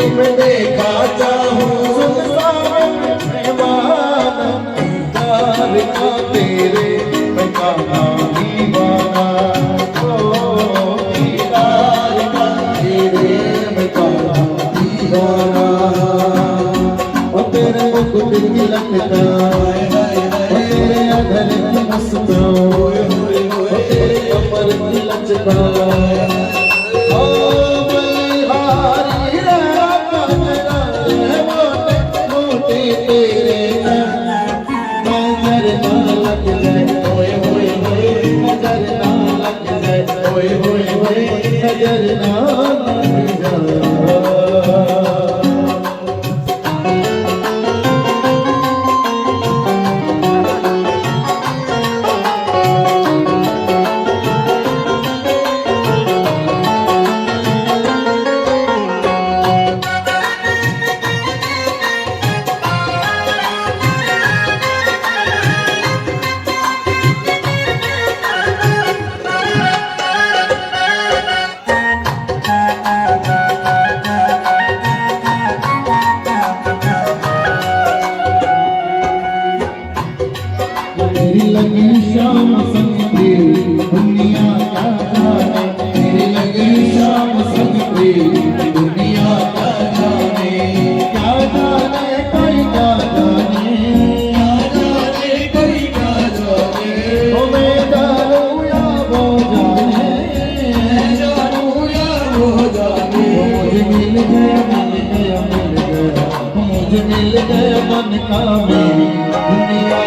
तुम्हें देखा चाहूं सुनसान दीवाना दीदार का तेरे मैं कहाँ दीवाना दीदार का तेरे मैं कहाँ दीवाना और तेरे मुकुट की लटका तेरे अधर की मुस्कान तेरे कमर की लचका तेरी लगी शाम संग तेरी दुनिया क्या जाने तेरी लगी शाम संग तेरी दुनिया क्या जाने कोई क्या जाने कोई क्या जाने ओ मैं जानूं या वो जाने मुझे मिल गया मुझे मिल गया मन का मेरी दुनिया